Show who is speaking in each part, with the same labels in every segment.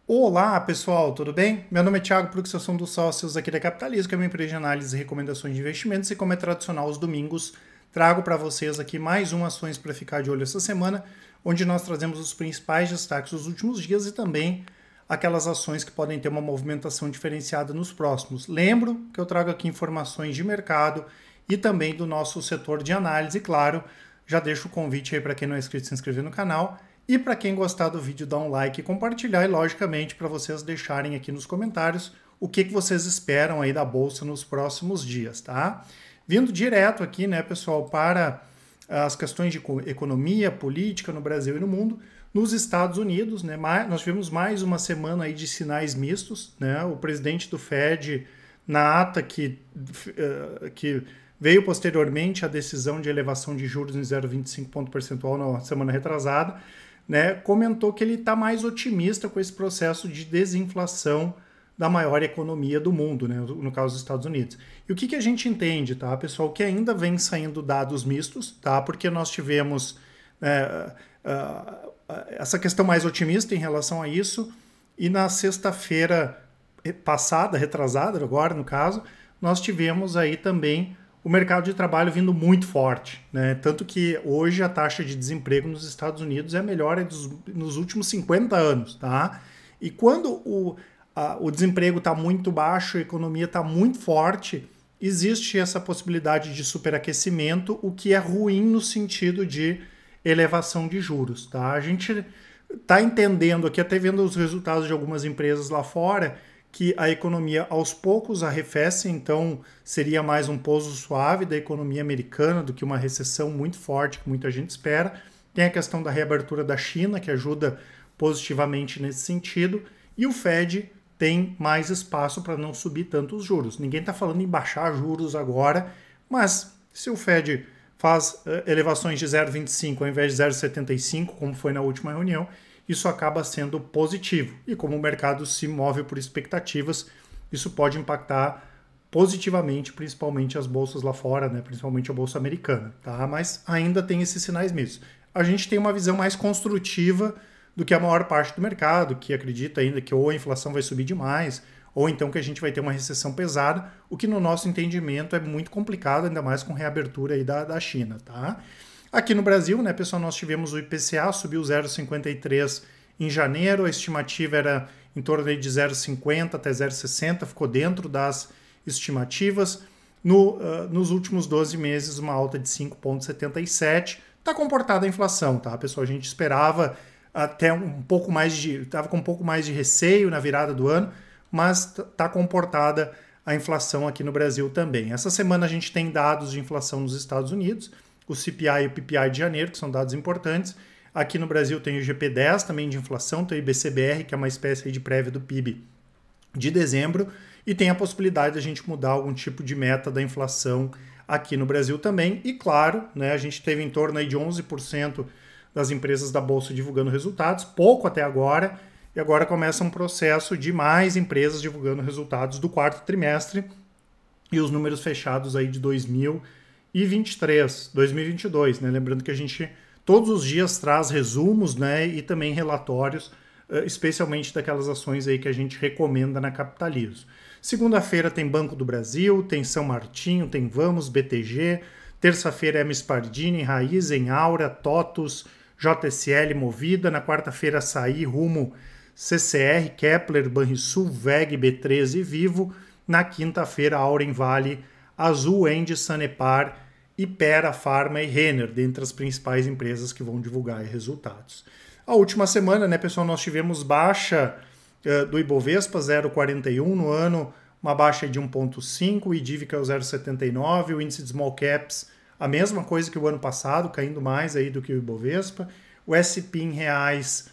Speaker 1: Olá, pessoal, tudo bem? Meu nome é Thiago Prux, eu sou um dos sócios aqui da Capitalismo, que é uma empresa de análise e recomendações de investimentos, e como é tradicional aos domingos, trago para vocês aqui mais ações para ficar de olho essa semana, onde nós trazemos os principais destaques dos últimos dias e também aquelas ações que podem ter uma movimentação diferenciada nos próximos. Lembro que eu trago aqui informações de mercado e também do nosso setor de análise, e claro, já deixo o convite aí para quem não é inscrito se inscrever no canal. E para quem gostar do vídeo, dá um like e compartilhar, e logicamente para vocês deixarem aqui nos comentários o que vocês esperam aí da Bolsa nos próximos dias, tá? Vindo direto aqui, né, pessoal, para as questões de economia, política no Brasil e no mundo, nos Estados Unidos, né, nós tivemos mais uma semana aí de sinais mistos, né, o presidente do Fed, na ata que veio posteriormente a decisão de elevação de juros em 0,25 ponto percentual na semana retrasada, né, comentou que ele está mais otimista com esse processo de desinflação da maior economia do mundo, né, no caso dos Estados Unidos. E o que a gente entende, tá, pessoal, que ainda vem saindo dados mistos, tá, porque nós tivemos essa questão mais otimista em relação a isso, e na sexta-feira passada, retrasada agora no caso, nós tivemos aí também o mercado de trabalho vindo muito forte, né? Tanto que hoje a taxa de desemprego nos Estados Unidos é a melhor nos últimos 50 anos, tá? E quando o desemprego está muito baixo, a economia está muito forte, existe essa possibilidade de superaquecimento, o que é ruim no sentido de elevação de juros, tá? A gente está entendendo aqui, até vendo os resultados de algumas empresas lá fora, que a economia aos poucos arrefece, então seria mais um pouso suave da economia americana do que uma recessão muito forte que muita gente espera. Tem a questão da reabertura da China, que ajuda positivamente nesse sentido, e o Fed tem mais espaço para não subir tanto os juros. Ninguém está falando em baixar juros agora, mas se o Fed faz elevações de 0,25 ao invés de 0,75, como foi na última reunião, isso acaba sendo positivo. E como o mercado se move por expectativas, isso pode impactar positivamente, principalmente as bolsas lá fora, né? Principalmente a bolsa americana, tá? Mas ainda tem esses sinais mistos. A gente tem uma visão mais construtiva do que a maior parte do mercado, que acredita ainda que ou a inflação vai subir demais, ou então que a gente vai ter uma recessão pesada, o que no nosso entendimento é muito complicado, ainda mais com reabertura aí da China, tá? Aqui no Brasil, né, pessoal, nós tivemos o IPCA, subiu 0,53 em janeiro, a estimativa era em torno de 0,50 até 0,60, ficou dentro das estimativas. Nos últimos 12 meses, uma alta de 5,77. Está comportada a inflação, tá, pessoal? A gente esperava até um pouco mais estava com um pouco mais de receio na virada do ano, mas está comportada a inflação aqui no Brasil também. Essa semana a gente tem dados de inflação nos Estados Unidos, o CPI e o PPI de janeiro, que são dados importantes. Aqui no Brasil tem o GP10 também de inflação, tem o IBCBR, que é uma espécie de prévia do PIB de dezembro, e tem a possibilidade de a gente mudar algum tipo de meta da inflação aqui no Brasil também. E claro, né, a gente teve em torno aí de 11% das empresas da Bolsa divulgando resultados, pouco até agora, e agora começa um processo de mais empresas divulgando resultados do quarto trimestre e os números fechados aí de 2023, 2022, né? Lembrando que a gente todos os dias traz resumos, né, e também relatórios, especialmente daquelas ações aí que a gente recomenda na Capitalismo. Segunda-feira tem Banco do Brasil, tem São Martinho, tem Vamos, BTG. Terça-feira é MS Pardini, Raizen, Aura, TOTUS, JSL, Movida. Na quarta-feira Açaí, Rumo, CCR, Kepler, Banrisul, VEG, B3 e Vivo. Na quinta-feira Auren Vale, Azul, Endy, Sanepar, Ipera, Pharma e Renner, dentre as principais empresas que vão divulgar resultados. A última semana, né, pessoal, nós tivemos baixa do Ibovespa, 0,41 no ano, uma baixa de 1,5, o IDIV caiu 0,79, o índice de Small Caps, a mesma coisa que o ano passado, caindo mais aí do que o Ibovespa. O SP em reais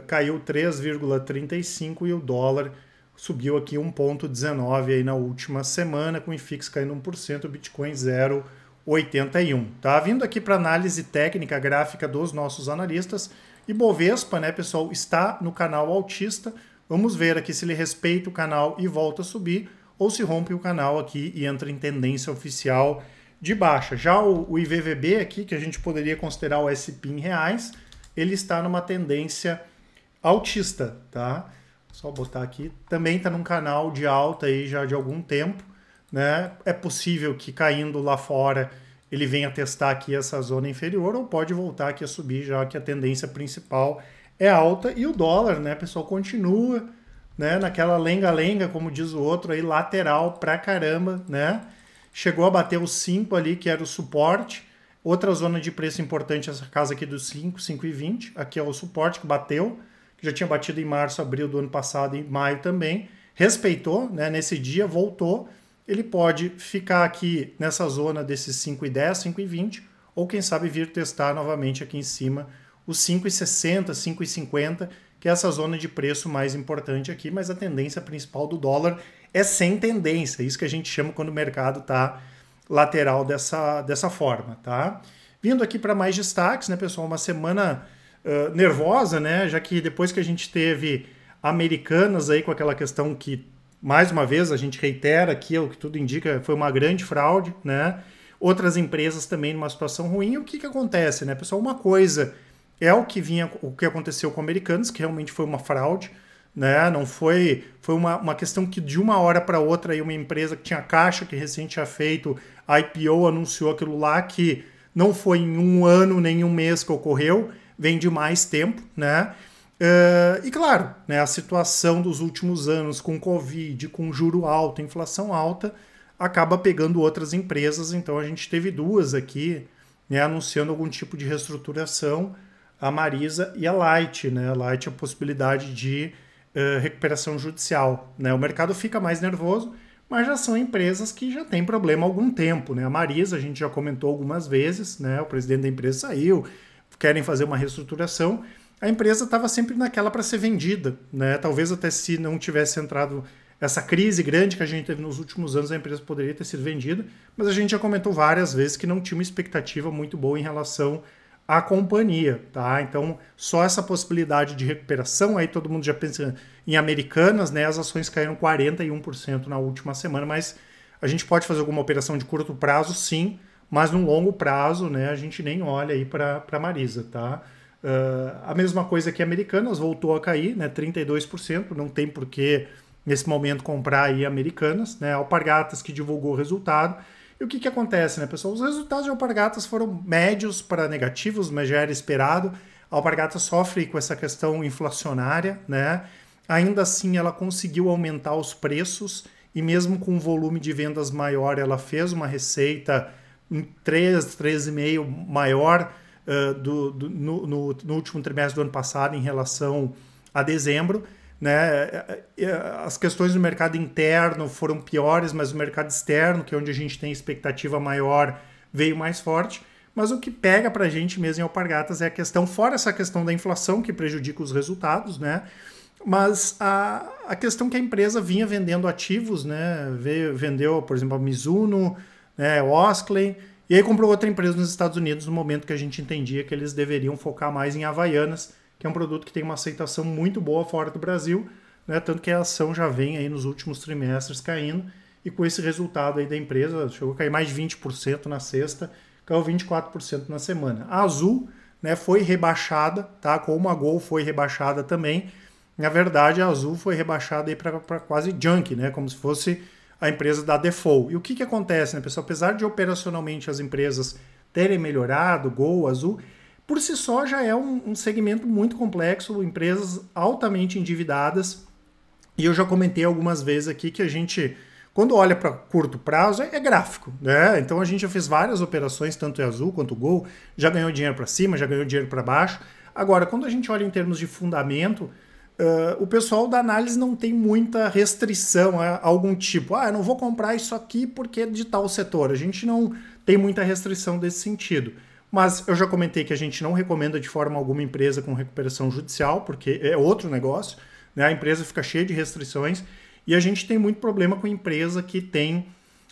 Speaker 1: caiu 3,35 e o dólar subiu aqui 1,19 aí na última semana, com o IFIX caindo 1%, o Bitcoin 0,81. Tá vindo aqui para análise técnica gráfica dos nossos analistas. Ibovespa, né, pessoal, está no canal altista. Vamos ver aqui se ele respeita o canal e volta a subir, ou se rompe o canal aqui e entra em tendência oficial de baixa. Já o IVVB aqui, que a gente poderia considerar o SP em reais, ele está numa tendência altista, tá? Só botar aqui. Também está num canal de alta aí já de algum tempo, né? É possível que caindo lá fora ele venha testar aqui essa zona inferior ou pode voltar aqui a subir, já que a tendência principal é alta. E o dólar, né, pessoal, continua, né, naquela lenga-lenga, como diz o outro, aí lateral pra caramba, né? Chegou a bater os 5 ali, que era o suporte. Outra zona de preço importante, essa casa aqui dos 5, 5,20. Aqui é o suporte que bateu, que já tinha batido em março, abril do ano passado e maio também. Respeitou, né? Nesse dia, voltou. Ele pode ficar aqui nessa zona desses 5,10, 5,20, ou quem sabe vir testar novamente aqui em cima os 5,60, 5,50, que é essa zona de preço mais importante aqui, mas a tendência principal do dólar é sem tendência, isso que a gente chama quando o mercado está lateral dessa forma, tá? Vindo aqui para mais destaques, né, pessoal, uma semana nervosa, né, já que depois que a gente teve Americanas aí com aquela questão que, mais uma vez, a gente reitera aqui, o que tudo indica, foi uma grande fraude, né? Outras empresas também numa situação ruim. E o que acontece, né, pessoal? Uma coisa é o que aconteceu com Americanas, que realmente foi uma fraude, né? Não foi uma questão que de uma hora para outra aí uma empresa que tinha caixa, que recente tinha feito IPO, anunciou aquilo lá, que não foi em um ano nem um mês que ocorreu, vem de mais tempo, né? E claro, né, a situação dos últimos anos com Covid, com juro alto, inflação alta, acaba pegando outras empresas. Então a gente teve duas aqui, né, anunciando algum tipo de reestruturação, a Marisa e a Light, né? A Light, a possibilidade de recuperação judicial, né? O mercado fica mais nervoso, mas já são empresas que já têm problema há algum tempo, né? A Marisa, a gente já comentou algumas vezes, né? O presidente da empresa saiu, querem fazer uma reestruturação. A empresa estava sempre naquela para ser vendida, né? Talvez até se não tivesse entrado essa crise grande que a gente teve nos últimos anos, a empresa poderia ter sido vendida, mas a gente já comentou várias vezes que não tinha uma expectativa muito boa em relação à companhia, tá? Então, só essa possibilidade de recuperação, aí todo mundo já pensa em Americanas, né? As ações caíram 41% na última semana, mas a gente pode fazer alguma operação de curto prazo, sim, mas no longo prazo, né, a gente nem olha aí para a Marisa, tá? A mesma coisa que Americanas, voltou a cair, né, 32%, não tem por que nesse momento comprar aí Americanas, né? Alpargatas, que divulgou o resultado. E o que acontece, né, pessoal? Os resultados de Alpargatas foram médios para negativos, mas já era esperado. A Alpargatas sofre com essa questão inflacionária, né? Ainda assim, ela conseguiu aumentar os preços e mesmo com um volume de vendas maior, ela fez uma receita em 3,5 maior no último trimestre do ano passado em relação a dezembro, né? As questões do mercado interno foram piores, mas o mercado externo, que é onde a gente tem expectativa maior, veio mais forte. Mas o que pega para a gente mesmo em Alpargatas é a questão, fora essa questão da inflação que prejudica os resultados, né? Mas a questão que a empresa vinha vendendo ativos, né? Vendeu, por exemplo, a Mizuno, né? O Osklen, e aí comprou outra empresa nos Estados Unidos no momento que a gente entendia que eles deveriam focar mais em Havaianas, que é um produto que tem uma aceitação muito boa fora do Brasil, né? Tanto que a ação já vem aí nos últimos trimestres caindo, e com esse resultado aí da empresa, chegou a cair mais de 20% na sexta, caiu 24% na semana. A Azul, né, foi rebaixada, tá? Como a Gol foi rebaixada também. Na verdade, a Azul foi rebaixada aí para quase junk, né? Como se fosse a empresa da default. E o que acontece, né, pessoal? Apesar de operacionalmente as empresas terem melhorado, Gol, Azul, por si só já é um segmento muito complexo, empresas altamente endividadas. E eu já comentei algumas vezes aqui que a gente, quando olha para curto prazo, é gráfico, né? Então a gente já fez várias operações, tanto em Azul quanto Gol, já ganhou dinheiro para cima, já ganhou dinheiro para baixo. Agora, quando a gente olha em termos de fundamento, o pessoal da análise não tem muita restrição a algum tipo. Eu não vou comprar isso aqui porque é de tal setor. A gente não tem muita restrição desse sentido. Mas eu já comentei que a gente não recomenda de forma alguma empresa com recuperação judicial, porque é outro negócio, né? A empresa fica cheia de restrições e a gente tem muito problema com empresa que tem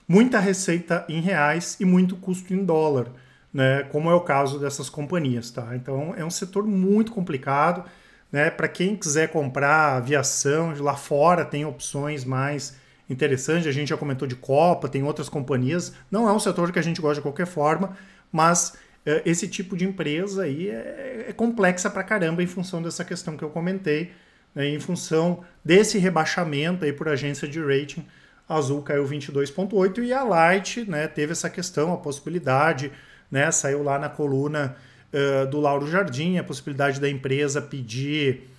Speaker 1: muita receita em reais e muito custo em dólar, né? Como é o caso dessas companhias, tá? Então é um setor muito complicado, né? Para quem quiser comprar aviação, lá fora tem opções mais interessantes. A gente já comentou de Copa, tem outras companhias. Não é um setor que a gente gosta de qualquer forma, mas esse tipo de empresa aí é complexa pra caramba em função dessa questão que eu comentei, né, em função desse rebaixamento aí por agência de rating. A Azul caiu 22,8 e a Light, né, teve essa questão, a possibilidade, né, saiu lá na coluna do Lauro Jardim, a possibilidade da empresa pedir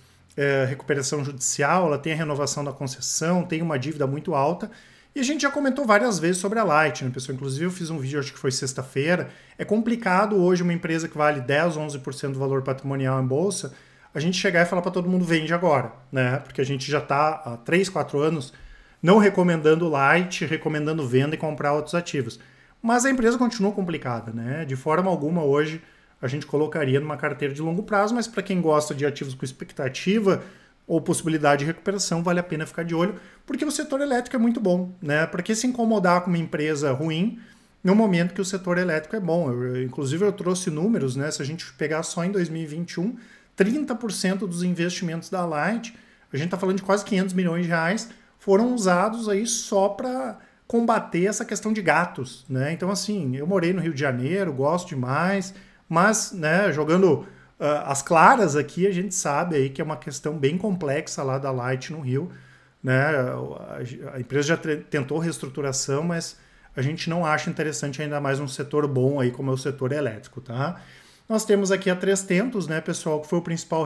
Speaker 1: recuperação judicial, ela tem a renovação da concessão, tem uma dívida muito alta. E a gente já comentou várias vezes sobre a Light, né, pessoal? Inclusive eu fiz um vídeo, acho que foi sexta-feira. É complicado hoje uma empresa que vale 10, 11% do valor patrimonial em bolsa, a gente chegar e falar para todo mundo vende agora, né? Porque a gente já está há 3, 4 anos não recomendando Light, recomendando venda e comprar outros ativos. Mas a empresa continua complicada, né? De forma alguma hoje a gente colocaria numa carteira de longo prazo, mas para quem gosta de ativos com expectativa ou possibilidade de recuperação, vale a pena ficar de olho, porque o setor elétrico é muito bom, né? Para que se incomodar com uma empresa ruim no momento que o setor elétrico é bom? Inclusive eu trouxe números, né? Se a gente pegar só em 2021, 30% dos investimentos da Light, a gente está falando de quase 500 milhões de reais, foram usados aí só para combater essa questão de gatos, né? Então, assim, eu morei no Rio de Janeiro, gosto demais, mas, né, jogando as claras aqui, a gente sabe aí que é uma questão bem complexa lá da Light no Rio, né? A empresa já tentou reestruturação, mas a gente não acha interessante ainda mais um setor bom aí como é o setor elétrico, tá? Nós temos aqui a 3tentos, né, pessoal, que foi o principal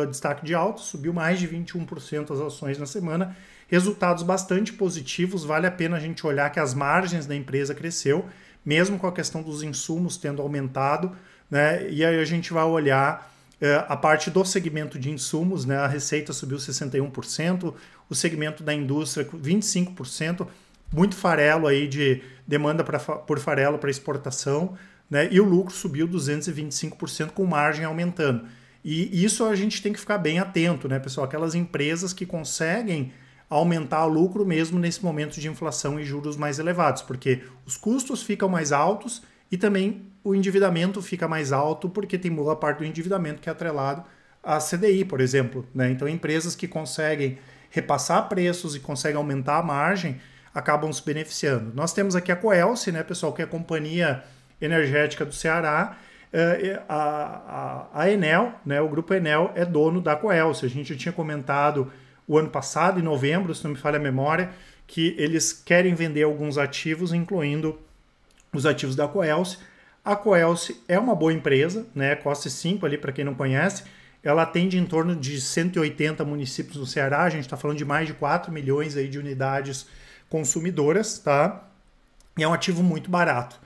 Speaker 1: destaque de alta, subiu mais de 21% as ações na semana, resultados bastante positivos, vale a pena a gente olhar que as margens da empresa cresceu, mesmo com a questão dos insumos tendo aumentado, né, e aí a gente vai olhar a parte do segmento de insumos, né, a receita subiu 61%, o segmento da indústria 25%, muito farelo aí de demanda por farelo para exportação, né, e o lucro subiu 225% com margem aumentando. E isso a gente tem que ficar bem atento, né, pessoal? Aquelas empresas que conseguem aumentar o lucro mesmo nesse momento de inflação e juros mais elevados, porque os custos ficam mais altos e também o endividamento fica mais alto, porque tem boa parte do endividamento que é atrelado à CDI, por exemplo, né? Então, empresas que conseguem repassar preços e conseguem aumentar a margem acabam se beneficiando. Nós temos aqui a Coelce, né, pessoal, que é a companhia energética do Ceará. A Enel, né, o grupo Enel é dono da Coelce. A gente já tinha comentado o ano passado, em novembro, se não me falha a memória, que eles querem vender alguns ativos, incluindo os ativos da Coelce. A Coelce é uma boa empresa, né, Coste 5 ali, para quem não conhece, ela atende em torno de 180 municípios no Ceará, a gente está falando de mais de 4 milhões aí de unidades consumidoras, tá? E é um ativo muito barato.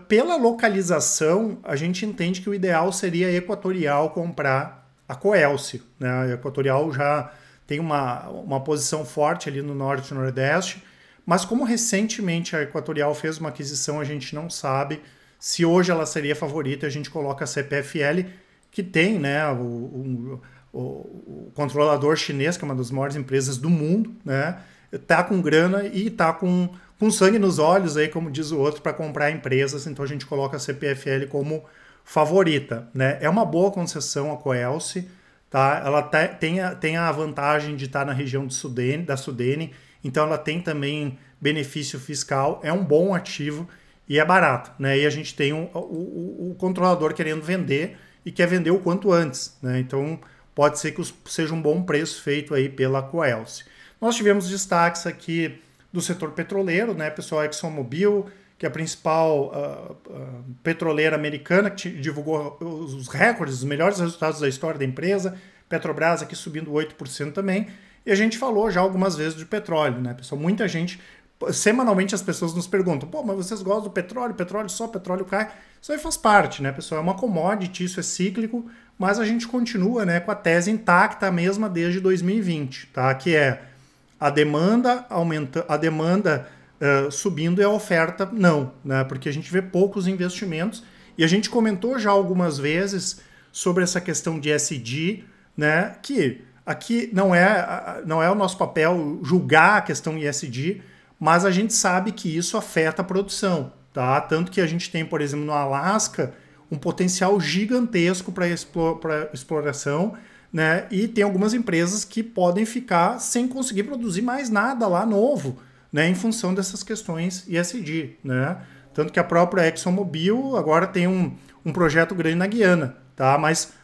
Speaker 1: Pela localização, a gente entende que o ideal seria a Equatorial comprar a Coelce, né? A Equatorial já tem uma posição forte ali no norte e nordeste, mas como recentemente a Equatorial fez uma aquisição, a gente não sabe se hoje ela seria favorita. A gente coloca a CPFL, que tem, né, o controlador chinês, que é uma das maiores empresas do mundo, né, tá com grana e tá com sangue nos olhos, aí, como diz o outro, para comprar empresas. Então a gente coloca a CPFL como favorita, né? É uma boa concessão a Coelce, tá? Ela tem a vantagem de estar na região da Sudene, então ela tem também benefício fiscal, é um bom ativo e é barato, né? E a gente tem o controlador querendo vender e quer vender o quanto antes, né? Então pode ser que seja um bom preço feito aí pela Coelce. Nós tivemos destaques aqui do setor petroleiro, né, pessoal? ExxonMobil, que é a principal petroleira americana, que divulgou os recordes, os melhores resultados da história da empresa. Petrobras aqui subindo 8% também. E a gente falou já algumas vezes de petróleo, né, pessoal? Muita gente, semanalmente as pessoas nos perguntam, pô, mas vocês gostam do petróleo? Petróleo só, petróleo cai. Isso aí faz parte, né, pessoal? É uma commodity, isso é cíclico, mas a gente continua, né, com a tese intacta, a mesma desde 2020, tá? Que é a demanda subindo e a oferta não, né? Porque a gente vê poucos investimentos e a gente comentou já algumas vezes sobre essa questão de ESG, né? Que aqui não é o nosso papel julgar a questão ESG, mas a gente sabe que isso afeta a produção, tá? Tanto que a gente tem, por exemplo, no Alasca, um potencial gigantesco para exploração, né? E tem algumas empresas que podem ficar sem conseguir produzir mais nada lá novo, né? Em função dessas questões ESG, né? Tanto que a própria ExxonMobil agora tem um projeto grande na Guiana, tá? Mas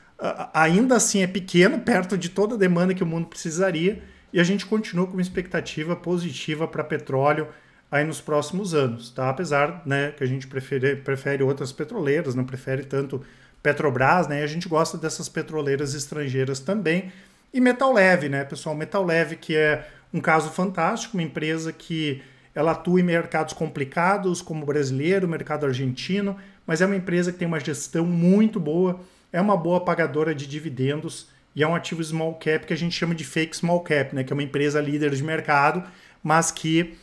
Speaker 1: ainda assim é pequeno, perto de toda a demanda que o mundo precisaria, e a gente continua com uma expectativa positiva para petróleo aí nos próximos anos, tá? Apesar, né, que a gente prefere outras petroleiras, não prefere tanto Petrobras, né? A gente gosta dessas petroleiras estrangeiras também. E Metal Leve, né, pessoal? Metal Leve, que é um caso fantástico, uma empresa que ela atua em mercados complicados, como o brasileiro, o mercado argentino, mas é uma empresa que tem uma gestão muito boa, é uma boa pagadora de dividendos e é um ativo small cap que a gente chama de fake small cap, né, que é uma empresa líder de mercado, mas que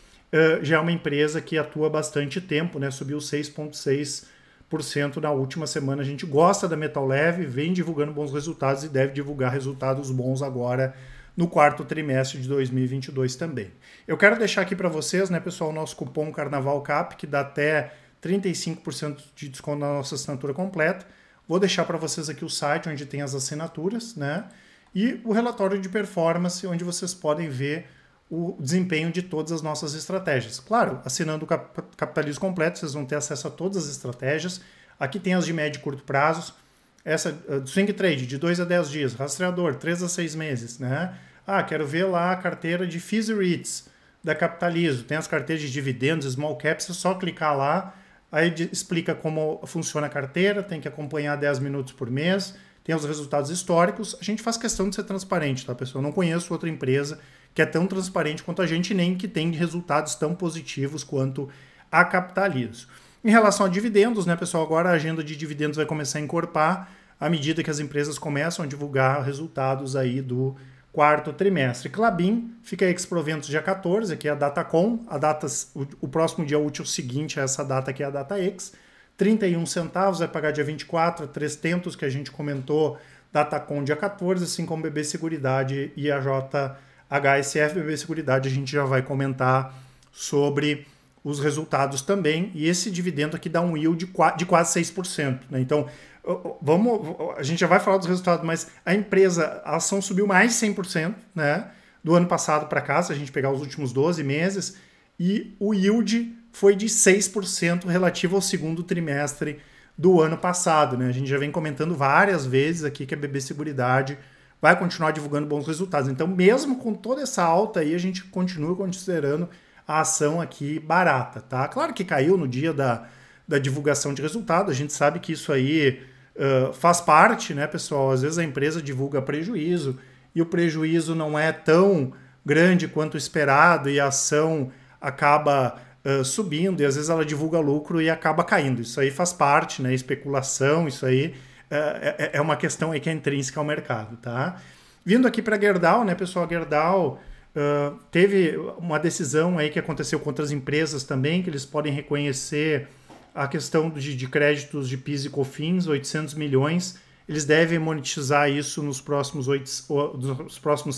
Speaker 1: já é uma empresa que atua há bastante tempo, né, subiu 6,6% na última semana. A gente gosta da Metal Leve, vem divulgando bons resultados e deve divulgar resultados bons agora no quarto trimestre de 2022 também. Eu quero deixar aqui para vocês, né, pessoal, o nosso cupom Carnaval Cap, que dá até 35% de desconto na nossa assinatura completa. Vou deixar para vocês aqui o site onde tem as assinaturas, né, e o relatório de performance, onde vocês podem ver o desempenho de todas as nossas estratégias. Claro, assinando o Capitalismo Completo, vocês vão ter acesso a todas as estratégias. Aqui tem as de médio e curto prazos. Essa swing trade, de 2 a 10 dias. Rastreador, 3 a 6 meses. Né? Quero ver lá a carteira de FIIs e REITs da Capitalismo. Tem as carteiras de dividendos, small caps, é só clicar lá. Aí explica como funciona a carteira, tem que acompanhar 10 minutos por mês. Tem os resultados históricos. A gente faz questão de ser transparente, tá, pessoal? Eu não conheço outra empresa que é tão transparente quanto a gente, nem que tem resultados tão positivos quanto a Capitalismo. Em relação a dividendos, né, pessoal, agora a agenda de dividendos vai começar a encorpar à medida que as empresas começam a divulgar resultados aí do quarto trimestre. Klabin fica ex-proventos dia 14, aqui é a data com, o próximo dia útil seguinte a essa data aqui é a data ex, 31 centavos, vai pagar dia 24, 300 que a gente comentou, data com dia 14, assim como BB Seguridade e a JHSF. BB Seguridade a gente já vai comentar sobre os resultados também, e esse dividendo aqui dá um yield de quase 6%. Né? Então, a gente já vai falar dos resultados, mas a ação subiu mais de 100%, né, do ano passado para cá, se a gente pegar os últimos 12 meses, e o yield foi de 6% relativo ao segundo trimestre do ano passado. Né? A gente já vem comentando várias vezes aqui que a BB Seguridade vai continuar divulgando bons resultados. Então, mesmo com toda essa alta aí, a gente continua considerando a ação aqui barata, tá? Claro que caiu no dia da divulgação de resultado, a gente sabe que isso aí faz parte, né, pessoal? Às vezes a empresa divulga prejuízo e o prejuízo não é tão grande quanto esperado e a ação acaba subindo, e às vezes ela divulga lucro e acaba caindo. Isso aí faz parte, né? Especulação, isso aí é uma questão aí que é intrínseca ao mercado, tá? Vindo aqui para a Gerdau, né, pessoal? A Gerdau teve uma decisão aí que aconteceu contra as empresas também, que eles podem reconhecer a questão de créditos de PIS e COFINS, 800 milhões. Eles devem monetizar isso nos próximos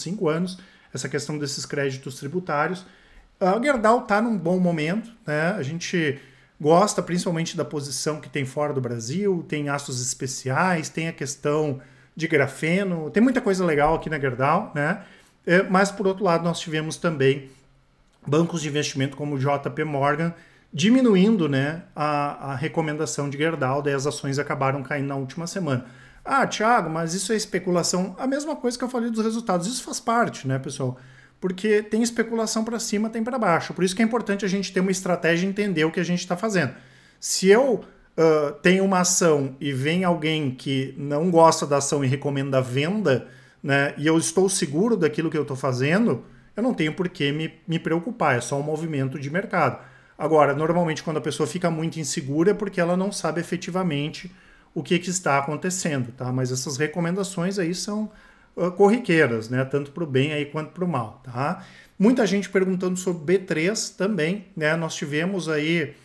Speaker 1: 5 anos, essa questão desses créditos tributários. A Gerdau está num bom momento, né? A gente gosta principalmente da posição que tem fora do Brasil, tem aços especiais, tem a questão de grafeno, tem muita coisa legal aqui na Gerdau, né? Mas, por outro lado, nós tivemos também bancos de investimento como o JP Morgan diminuindo, né, a recomendação de Gerdau, daí as ações acabaram caindo na última semana. Thiago, mas isso é especulação? A mesma coisa que eu falei dos resultados. Isso faz parte, né, pessoal? Porque tem especulação para cima, tem para baixo. Por isso que é importante a gente ter uma estratégia e entender o que a gente está fazendo. Se eu tenho uma ação e vem alguém que não gosta da ação e recomenda a venda, né, e eu estou seguro daquilo que eu estou fazendo, eu não tenho por que me preocupar, é só um movimento de mercado. Agora, normalmente quando a pessoa fica muito insegura é porque ela não sabe efetivamente o que está acontecendo, tá? Mas essas recomendações aí são corriqueiras, né? Tanto para o bem aí quanto para o mal, tá? Muita gente perguntando sobre B3 também, né? Nós tivemos aí,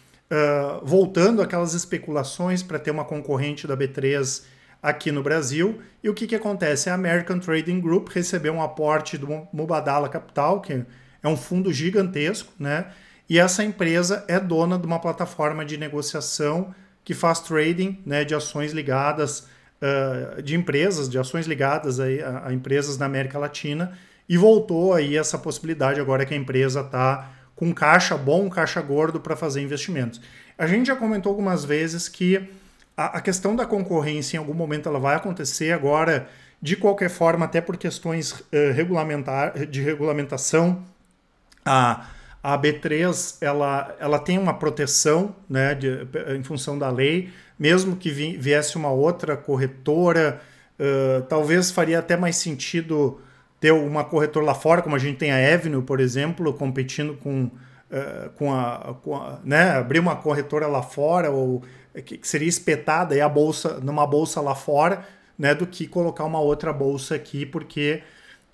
Speaker 1: voltando aquelas especulações para ter uma concorrente da B3 aqui no Brasil. E o que acontece? A American Trading Group recebeu um aporte do Mubadala Capital, que é um fundo gigantesco, né? E essa empresa é dona de uma plataforma de negociação que faz trading, né, de ações ligadas, de ações ligadas aí a empresas na América Latina, e voltou aí essa possibilidade agora que a empresa está com caixa bom, caixa gordo para fazer investimentos. A gente já comentou algumas vezes que a questão da concorrência, em algum momento, ela vai acontecer agora, de qualquer forma, até por questões de regulamentação, a B3 ela tem uma proteção, né, em função da lei, mesmo que viesse uma outra corretora, talvez faria até mais sentido ter uma corretora lá fora, como a gente tem a Avenue, por exemplo, competindo né, abrir uma corretora lá fora, ou que seria espetada aí numa bolsa lá fora, né, do que colocar uma outra bolsa aqui, porque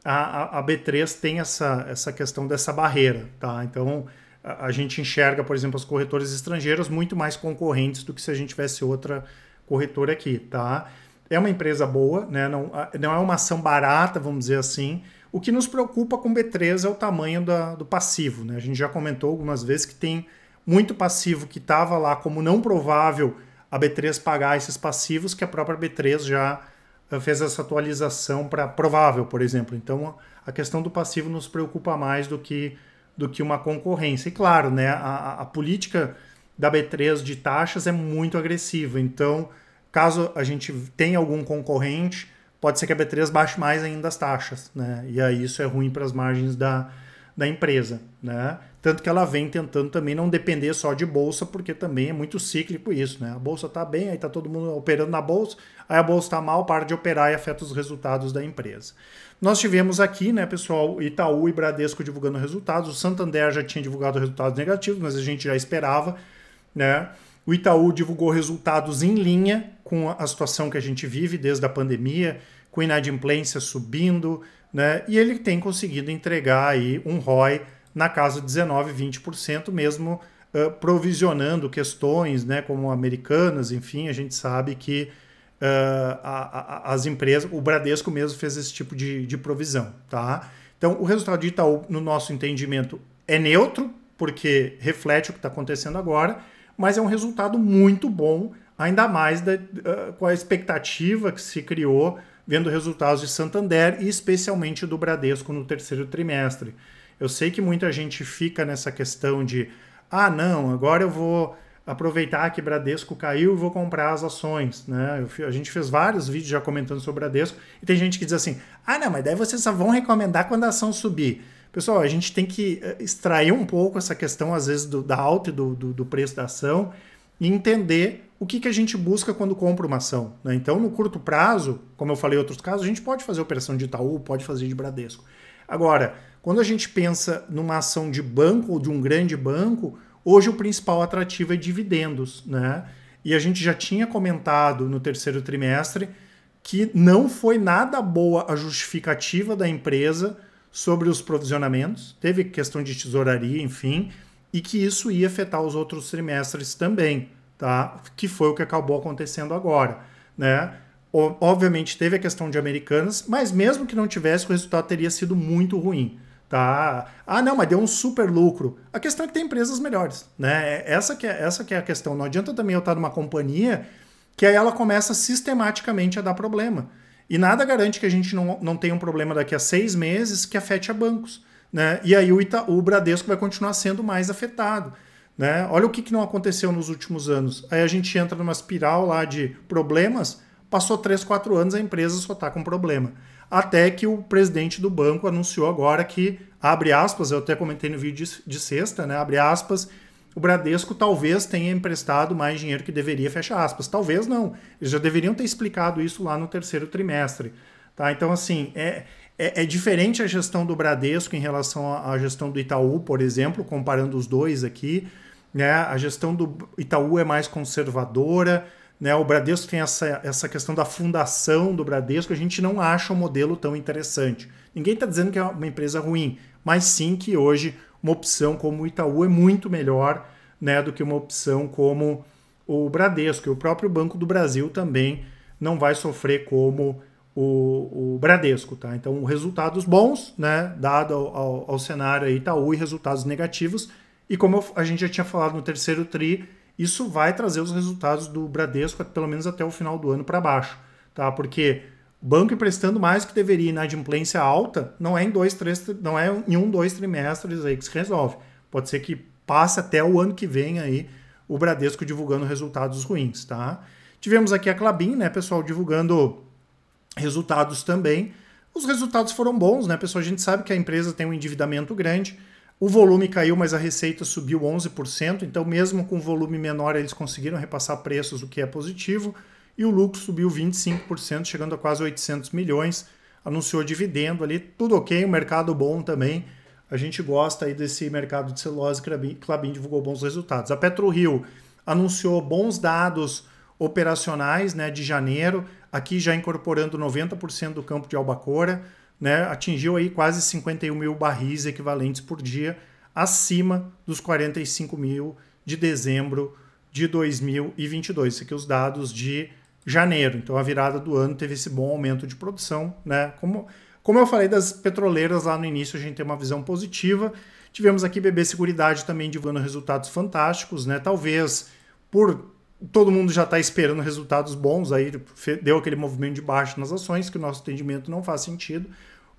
Speaker 1: a B3 tem essa questão dessa barreira, tá? Então, a gente enxerga, por exemplo, as corretoras estrangeiras muito mais concorrentes do que se a gente tivesse outra corretora aqui, tá? É uma empresa boa, né? Não é uma ação barata, vamos dizer assim. O que nos preocupa com B3 é o tamanho do passivo, né? A gente já comentou algumas vezes que tem muito passivo que estava lá como não provável a B3 pagar esses passivos, que a própria B3 já fez essa atualização para provável, por exemplo. Então, a questão do passivo nos preocupa mais do que uma concorrência. E claro, né, a política da B3 de taxas é muito agressiva. Então, caso a gente tenha algum concorrente, pode ser que a B3 baixe mais ainda as taxas, né? E aí isso é ruim para as margens da empresa, né? Tanto que ela vem tentando também não depender só de bolsa, porque também é muito cíclico isso, né? A bolsa está bem, aí está todo mundo operando na bolsa, aí a bolsa está mal, para de operar e afeta os resultados da empresa. Nós tivemos aqui, né, pessoal, Itaú e Bradesco divulgando resultados. O Santander já tinha divulgado resultados negativos, mas a gente já esperava, né? O Itaú divulgou resultados em linha com a situação que a gente vive desde a pandemia, com inadimplência subindo, né? E ele tem conseguido entregar aí um ROI na casa de 19%, 20%, mesmo provisionando questões, né, como Americanas, enfim, a gente sabe que as empresas, o Bradesco mesmo fez esse tipo de provisão, tá? Então, o resultado de Itaú, no nosso entendimento, é neutro, porque reflete o que está acontecendo agora, mas é um resultado muito bom, ainda mais com a expectativa que se criou vendo resultados de Santander e especialmente do Bradesco no terceiro trimestre. Eu sei que muita gente fica nessa questão de não, agora eu vou aproveitar que Bradesco caiu e vou comprar as ações, né? A gente fez vários vídeos já comentando sobre Bradesco e tem gente que diz assim, não, mas daí vocês só vão recomendar quando a ação subir. Pessoal, a gente tem que extrair um pouco essa questão, às vezes, da alta e do preço da ação e entender o que a gente busca quando compra uma ação, né? Então, no curto prazo, como eu falei em outros casos, a gente pode fazer operação de Itaú, pode fazer de Bradesco. Agora, quando a gente pensa numa ação de banco ou de um grande banco, hoje o principal atrativo é dividendos, né? E a gente já tinha comentado no terceiro trimestre que não foi nada boa a justificativa da empresa sobre os provisionamentos, teve questão de tesouraria, enfim, e que isso ia afetar os outros trimestres também, tá? Que foi o que acabou acontecendo agora, né? Obviamente teve a questão de Americanas, mas mesmo que não tivesse, o resultado teria sido muito ruim, tá? Não, mas deu um super lucro. A questão é que tem empresas melhores, né? Essa que é a questão. Não adianta também eu estar numa companhia que aí ela começa sistematicamente a dar problema. E nada garante que a gente não tenha um problema daqui a 6 meses que afete a bancos, né? E aí o Bradesco vai continuar sendo mais afetado, né? Olha o que não aconteceu nos últimos anos. Aí a gente entra numa espiral lá de problemas, passou 3, 4 anos, a empresa só está com problema. Até que o presidente do banco anunciou agora que, abre aspas, eu até comentei no vídeo de sexta, né? Abre aspas, o Bradesco talvez tenha emprestado mais dinheiro que deveria, fecha aspas. Talvez não. Eles já deveriam ter explicado isso lá no terceiro trimestre, tá? Então, assim, é diferente a gestão do Bradesco em relação à gestão do Itaú, por exemplo, comparando os dois aqui, né? A gestão do Itaú é mais conservadora, né? O Bradesco tem essa questão da fundação do Bradesco, a gente não acha um modelo tão interessante. Ninguém está dizendo que é uma empresa ruim, mas sim que hoje uma opção como o Itaú é muito melhor, né, do que uma opção como o Bradesco. E o próprio Banco do Brasil também não vai sofrer como o Bradesco, tá? Então, resultados bons, né, dado ao cenário aí, Itaú, e resultados negativos. E como a gente já tinha falado no terceiro tri, isso vai trazer os resultados do Bradesco pelo menos até o final do ano para baixo, tá? Porque o banco emprestando mais que deveria, inadimplência alta, não é em 1, 2 trimestres aí que se resolve. Pode ser que passe até o ano que vem aí o Bradesco divulgando resultados ruins, tá? Tivemos aqui a Klabin, né, pessoal, divulgando resultados também. Os resultados foram bons, né, pessoal? A gente sabe que a empresa tem um endividamento grande, o volume caiu, mas a receita subiu 11%, então mesmo com volume menor eles conseguiram repassar preços, o que é positivo, e o lucro subiu 25%, chegando a quase 800 milhões, anunciou dividendo ali, tudo ok, um mercado bom também, a gente gosta aí desse mercado de celulose, Klabin divulgou bons resultados. A PetroRio anunciou bons dados operacionais, né, de janeiro, aqui já incorporando 90% do campo de Albacora, né, atingiu aí quase 51 mil barris equivalentes por dia, acima dos 45 mil de dezembro de 2022. Isso aqui os dados de janeiro. Então a virada do ano teve esse bom aumento de produção, né? Como eu falei das petroleiras lá no início, a gente tem uma visão positiva. Tivemos aqui BB Seguridade também divulgando resultados fantásticos, né? Talvez por todo mundo já está esperando resultados bons, aí deu aquele movimento de baixo nas ações, que o nosso entendimento não faz sentido.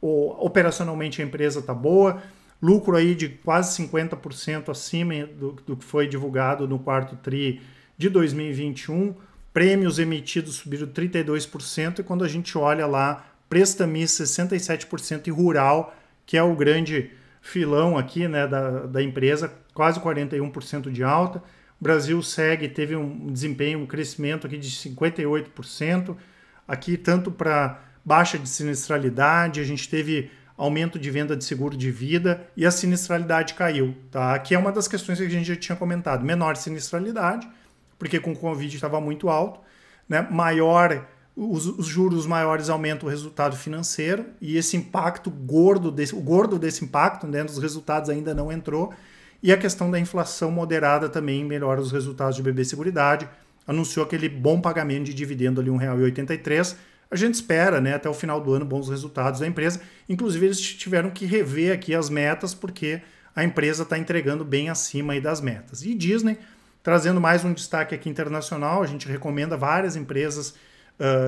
Speaker 1: Operacionalmente a empresa está boa, lucro aí de quase 50% acima do que foi divulgado no quarto TRI de 2021, prêmios emitidos subiram 32%, e quando a gente olha lá, Prestamis 67% e Rural, que é o grande filão aqui, né, da empresa, quase 41% de alta. Brasil segue, teve um desempenho, um crescimento aqui de 58%, aqui tanto para baixa de sinistralidade, a gente teve aumento de venda de seguro de vida e a sinistralidade caiu. Tá? Aqui é uma das questões que a gente já tinha comentado, menor sinistralidade, porque com o Covid estava muito alto, né? Os juros maiores aumentam o resultado financeiro e esse impacto gordo desse impacto, né, dos resultados ainda não entrou. E a questão da inflação moderada também melhora os resultados de BB Seguridade. Anunciou aquele bom pagamento de dividendo ali, R$ 1,83. A gente espera, né, até o final do ano, bons resultados da empresa. Inclusive, eles tiveram que rever aqui as metas, porque a empresa está entregando bem acima aí das metas. E Disney, trazendo mais um destaque aqui internacional, a gente recomenda várias empresas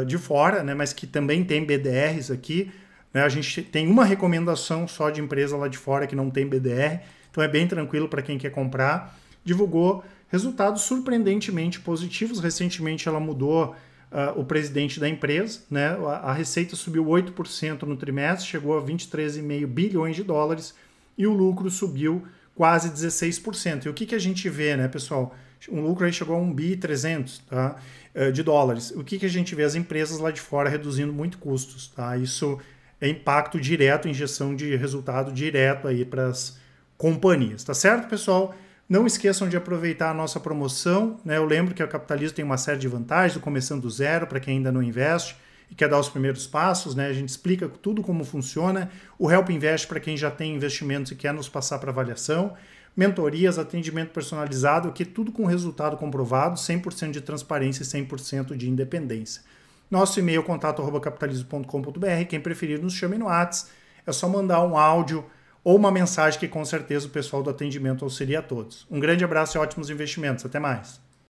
Speaker 1: de fora, né, mas que também tem BDRs aqui. Né, a gente tem uma recomendação só de empresa lá de fora que não tem BDR, então é bem tranquilo para quem quer comprar. Divulgou resultados surpreendentemente positivos. Recentemente ela mudou o presidente da empresa, né? A receita subiu 8% no trimestre, chegou a 23,5 bilhões de dólares e o lucro subiu quase 16%. E o que a gente vê, né, pessoal? O lucro aí chegou a 1,3 bi, tá? De dólares. O que a gente vê? As empresas lá de fora reduzindo muito custos. Tá? Isso é impacto direto, injeção de resultado direto aí para as companhias. Tá certo, pessoal? Não esqueçam de aproveitar a nossa promoção, né? Eu lembro que a Capitalismo tem uma série de vantagens, começando do zero para quem ainda não investe e quer dar os primeiros passos, né? A gente explica tudo como funciona. O Help Invest para quem já tem investimentos e quer nos passar para avaliação. Mentorias, atendimento personalizado, aqui tudo com resultado comprovado, 100% de transparência e 100% de independência. Nosso e-mail contato@capitalismo.com.br. Quem preferir nos chame no WhatsApp. É só mandar um áudio ou uma mensagem que com certeza o pessoal do atendimento auxilia a todos. Um grande abraço e ótimos investimentos. Até mais.